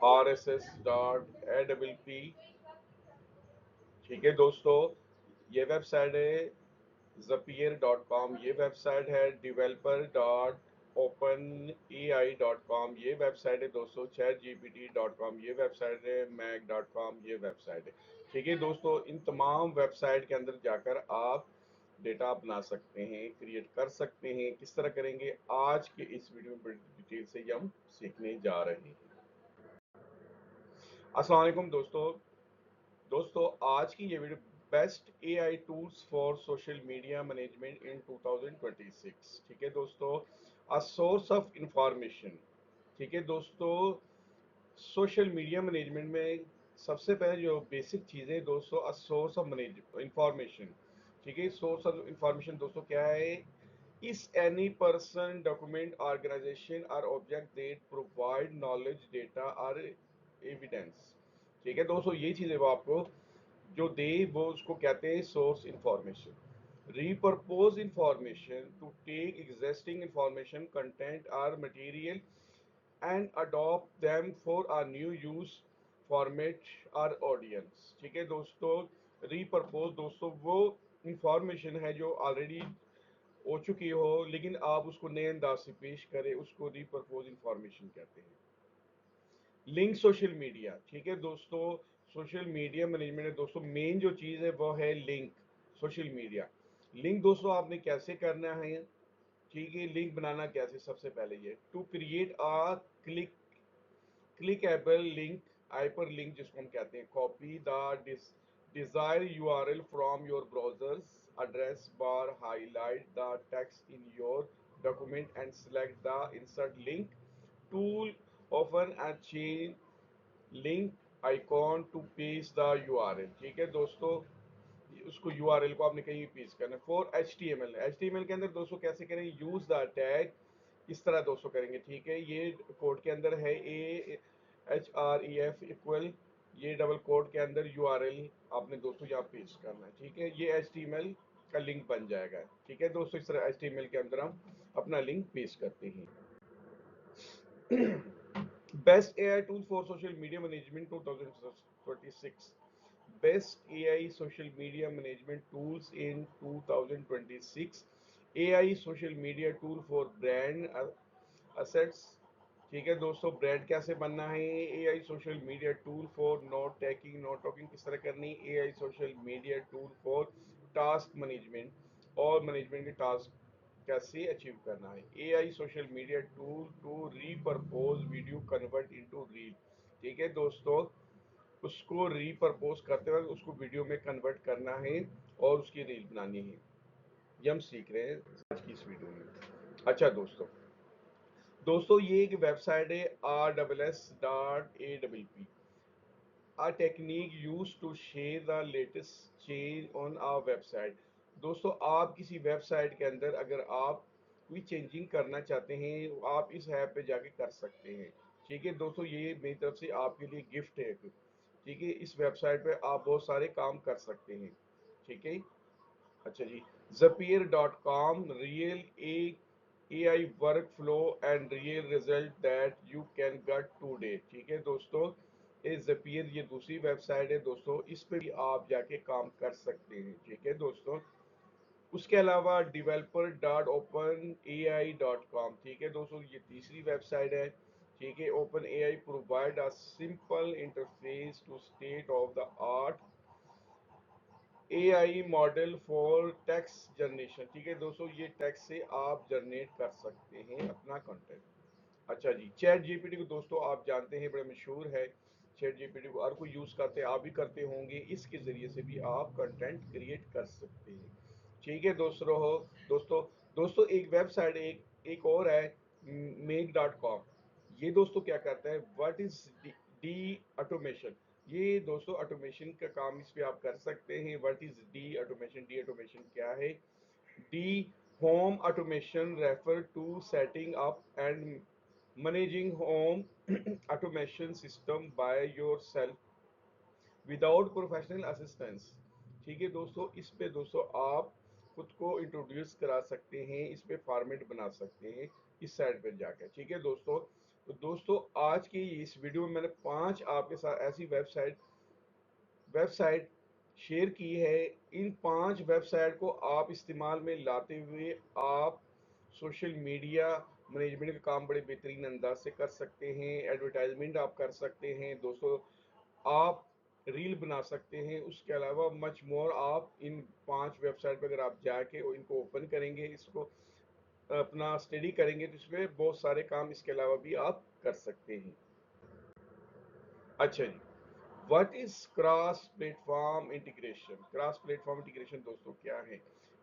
rss.awp। ठीक है दोस्तों, ये वेबसाइट है zapier.com, ये वेबसाइट है developer.openai.com, ये वेबसाइट है दोस्तों chatgpt.com, ये वेबसाइट है mac.com, ये वेबसाइट है। ठीक है दोस्तों, इन तमाम वेबसाइट के अंदर जाकर आप डेटा बना सकते हैं, क्रिएट कर सकते हैं। किस तरह करेंगे, आज के इस वीडियो में बड़ी डिटेल से ये हम सीखने जा रहे हैं। अस्सलाम वालेकुम दोस्तों। दोस्तों, आज की ये video best AI tools for social media management in 2026। ठीक है दोस्तों, अ सोर्स ऑफ इंफॉर्मेशन। ठीक है दोस्तों, सोशल मीडिया मैनेजमेंट में सबसे पहले जो बेसिक चीज़ें दोस्तों, a source of manage information. ठीक है, सोर्स ऑफ इंफॉर्मेशन दोस्तों क्या है? इस एनी पर्सन, डॉक्यूमेंट, ऑर्गेनाइजेशन और object that provide knowledge, data और एविडेंस। ठीक है दोस्तों, ये चीज़ें वो आपको जो दे वो उसको कहते हैं source information. repurpose information to take existing information, content or material and adopt them for a new use, format or audience। ठीक है दोस्तों, repurpose दोस्तों वो इंफॉर्मेशन है जो ऑलरेडी हो चुकी हो, लेकिन आप उसको नए अंदाज से पेश करें, उसको repurpose इंफॉर्मेशन कहते हैं। Link social media. ठीक है दोस्तों, सोशल मीडिया मैनेजमेंट में दोस्तों मेन जो चीज़ है वो है लिंक सोशल मीडिया। लिंक दोस्तों आपने कैसे करना है? ठीक है, लिंक बनाना कैसे? सबसे पहले ये to create a click clickable link, hyper link जिसको हम कहते हैं, copy the desire URL from your browser's address bar, highlight the text in your document and select the insert link tool, open a chain link icon to paste the URL. ठीक है दोस्तों, उसको URL को आपने कहीं paste करना है। For HTML, HTML के अंदर दोस्तों कैसे करेंगे? यूज द टैग, इस तरह दोस्तों करेंगे। ठीक है, ये कोड के अंदर है AHREF इक्वल, ये डबल कोड के अंदर यूआरएल आपने दोस्तों यहाँ पेस्ट करना है। ठीक है, ये एचटीएमएल का लिंक बन जाएगा। ठीक है दोस्तों, इस तरह एचटीएमएल के अंदर हम अपना लिंक पेस्ट करते हैं। Best AI tools for social media management 2026. Best AI social media management tools in 2026. AI social media tool for brand assets। ठीक है दोस्तों, ब्रांड कैसे बनना है? AI social media tool for note taking, note talking किस तरह करनी? AI social media tool for task management और मैनेजमेंट के टास्क कैसे अचीव करना है? AI social media tool to repurpose video convert into reel. ठीक है दोस्तों, उसको रीपर्पोज करते वक्त उसको वीडियो में कन्वर्ट करना है और उसकी रील बनानी है। ये हम सीख रहे हैं आज की इस वीडियो में। अच्छा दोस्तों, ये एक वेबसाइट है RSS.AWP, a technique used to share the latest change on our website। दोस्तों, आप किसी वेबसाइट के अंदर अगर आप कोई चेंजिंग करना चाहते हैं, आप इस ऐप पे जाके कर सकते हैं। ठीक है दोस्तों, ये मेरी तरफ से आपके लिए गिफ्ट है। ठीक है, इस वेबसाइट पे आप बहुत सारे काम कर सकते हैं। ठीक है, अच्छा जी, zapier.com, real AI workflow and real result that you can get today. ठीक है दोस्तों, ये zapier ये दूसरी वेबसाइट है दोस्तों, इस पे भी आप जाके काम कर सकते हैं। ठीक है दोस्तों, उसके अलावा developer dot open A I dot com. ठीक है दोस्तों, ये तीसरी वेबसाइट है। ठीक है, open A I provide a simple interface to state of the art AI model for text generation. ठीक है दोस्तों, ये टेक्स्ट से आप जनरेट कर सकते हैं अपना कंटेंट। अच्छा जी, चैट जीपीटी को दोस्तों आप जानते हैं बड़ा मशहूर है। चैट जीपीटी को हर कोई यूज करते हैं, आप भी करते होंगे। इसके जरिए से भी आप कंटेंट क्रिएट कर सकते हैं। ठीक है दोस्तों दोस्तों एक वेबसाइट एक और है make.com। ये दोस्तों क्या करता है? What is D automation. ये दोस्तों ऑटोमेशन का काम इस पे आप कर सकते हैं। What is D automation? D automation क्या है? D home automation refer to setting up and managing home automation system by yourself without professional assistance. ठीक है दोस्तों, इस पे दोस्तों आप खुद को इंट्रोड्यूस करा सकते हैं, इस पे फॉर्मेट बना सकते हैं इस साइट पर जाकर। ठीक है दोस्तों, तो दोस्तों आज की इस वीडियो में मैंने 5 आपके साथ ऐसी वेबसाइट शेयर की है। इन 5 वेबसाइट को आप इस्तेमाल में लाते हुए आप सोशल मीडिया मैनेजमेंट का काम बड़े बेहतरीन अंदाज से कर सकते हैं। एडवर्टाइजमेंट आप कर सकते हैं दोस्तों, आप रील बना सकते हैं। उसके अलावा मच मोर आप इन 5 वेबसाइट पर अगर आप जाके और इनको ओपन करेंगे, इसको अपना स्टडी करेंगे, तो इसमें बहुत सारे काम इसके अलावा भी आप कर सकते हैं। अच्छा जी, what is cross platform integration? Cross platform integration दोस्तों क्या है?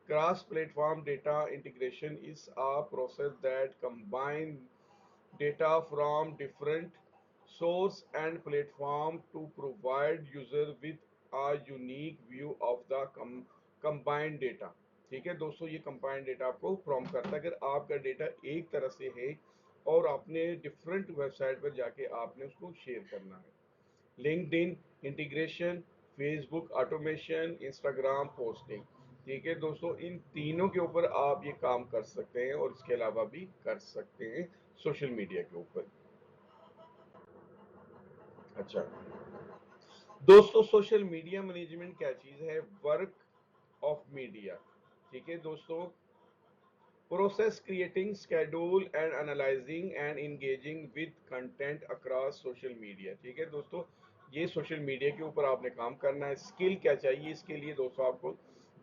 Cross platform data integration is a process that combine data from different source and platform to provide user with a unique view of the combined data। ठीक है दोस्तों, ये combined data आपको prompt करता है। अगर आपका डेटा एक तरह से है और आपने डिफरेंट वेबसाइट पर जाके आपने उसको शेयर करना है। LinkedIn integration, Facebook automation, Instagram posting. ठीक है दोस्तों, इन तीनों के ऊपर आप ये काम कर सकते हैं और इसके अलावा भी कर सकते हैं सोशल मीडिया के ऊपर। अच्छा दोस्तों, सोशल मीडिया मैनेजमेंट क्या चीज है? Work of media. ठीक है दोस्तों, process creating, schedule and analyzing and engaging with content across social media। ठीक है दोस्तों, ये सोशल मीडिया के ऊपर आपने काम करना है। स्किल क्या चाहिए इसके लिए दोस्तों? आपको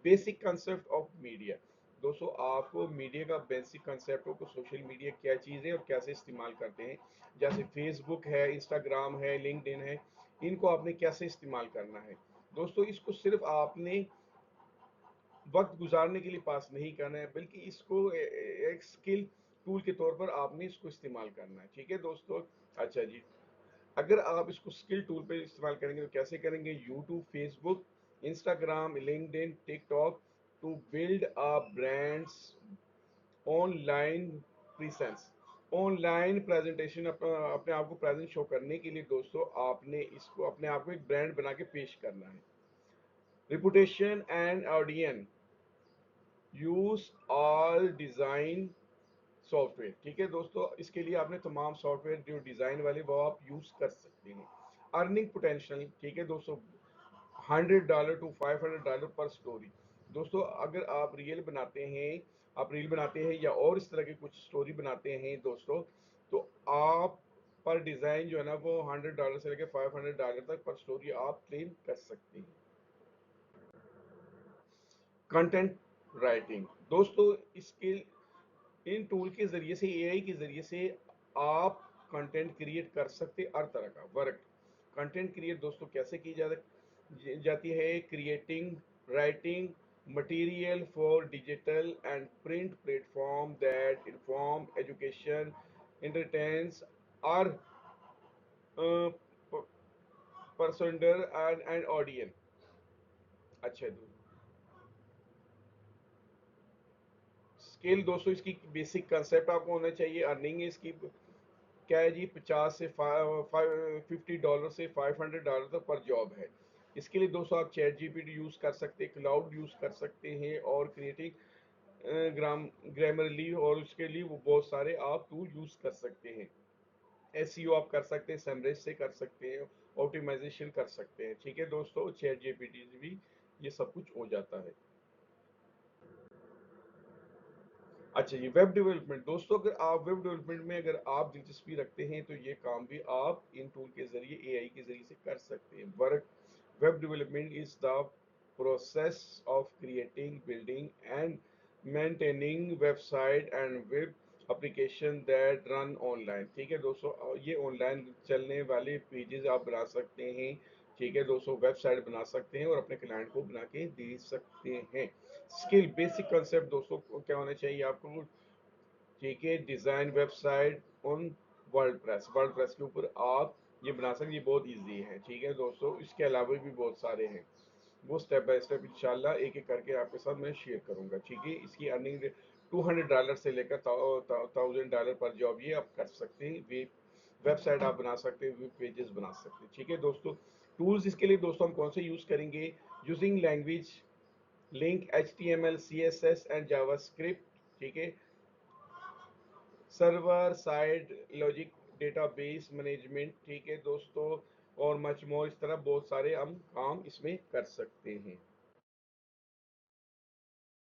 बेसिक कंसेप्ट ऑफ मीडिया। दोस्तों आपको मीडिया का बेसिक कंसेप्ट हो कि सोशल मीडिया क्या चीज़ है और कैसे इस्तेमाल करते हैं। जैसे फेसबुक है, इंस्टाग्राम है, लिंक्डइन है, इनको आपने कैसे इस्तेमाल करना है। दोस्तों इसको सिर्फ आपने वक्त गुजारने के लिए पास नहीं करना है, बल्कि इसको एक स्किल टूल के तौर पर आपने इसको इस्तेमाल करना है। ठीक है दोस्तों। अच्छा जी, अगर आप इसको स्किल टूल पे इस्तेमाल करेंगे तो कैसे करेंगे? YouTube, Facebook, Instagram, LinkedIn, TikTok to build a brand's online presence. Online presentation, अपने आप को प्रेजेंट शो करने के लिए दोस्तों आपने इसको अपने आप को एक ब्रांड बना के पेश करना है। Reputation and audience, use all design software. ठीक है दोस्तों, इसके लिए आपने तमाम सॉफ्टवेयर जो डिजाइन वाले वो आप यूज कर सकते हैं। अर्निंग पोटेंशियल, ठीक है दोस्तों, $100 to $500 पर स्टोरी। दोस्तों अगर आप रील बनाते हैं या और इस तरह की कुछ स्टोरी बनाते हैं दोस्तों, तो आप पर डिजाइन जो है ना वो $100 से लेकर $500 तक पर स्टोरी आप क्लेम कर सकते हैं। कंटेंट राइटिंग दोस्तों, इसके इन टूल के जरिए से, एआई के जरिए से आप कंटेंट क्रिएट कर सकते हर तरह का वर्क। कंटेंट क्रिएट दोस्तों कैसे की जाती है? Creating, writing material for digital and print platform that inform, education, entertains और पर्सनर एंड ऑडियंस। अच्छा स्केल दोस्तों, इसकी बेसिक कंसेप्ट आपको होना चाहिए। अर्निंग इसकी क्या है जी? 50 से $50 से $500 तक पर जॉब है। इसके लिए दोस्तों आप चैट जीपीटी यूज कर सकते हैं, क्लाउड यूज कर सकते हैं और क्रिएटिंग ग्रामरली, और उसके लिए वो बहुत सारे आप टूल यूज कर सकते हैं। एसईओ आप कर सकते हैं, समरेज से कर सकते हैं, ऑप्टिमाइजेशन कर सकते हैं। ठीक है दोस्तों, चैट जीपीटी से भी ये सब कुछ हो जाता है। अच्छा ये वेब डेवलपमेंट दोस्तों, अगर आप वेब डेवलपमेंट में अगर आप दिलचस्पी रखते हैं तो ये काम भी आप इन टूल के जरिए, एआई के जरिए से कर सकते हैं। Work web development is the process of creating, building and maintaining website and web application that run online. ठीक है दोस्तों, ये ऑनलाइन चलने वाले पेजेस आप बना सकते हैं। ठीक है दोस्तों, वेबसाइट बना सकते हैं और अपने क्लाइंट को बना के दे सकते हैं। स्किल बेसिक कंसेप्ट दोस्तों क्या होना चाहिए आपको? ठीक है, design website on word press के ऊपर आप ये बना सकते हैं। ये बहुत इजी है। ठीक है दोस्तों, इसके अलावा भी बहुत सारे हैं, वो स्टेप बाय स्टेप इंशाल्लाह एक एक करके आपके साथ मैं शेयर करूंगा। ठीक है, इसकी अर्निंग $200 से लेकर $1000 पर जॉब ये आप कर सकते हैं। वेबसाइट आप बना सकते हैं, वेब पेजेस बना सकते हैं। ठीक है दोस्तों, टूल्स इसके लिए दोस्तों हम कौन से यूज करेंगे? Using language link, HTML, CSS and JavaScript. ठीक है, server side logic database management, ठीक है दोस्तों, और मच मोर, इस तरह बहुत सारे हम काम इसमें कर सकते हैं।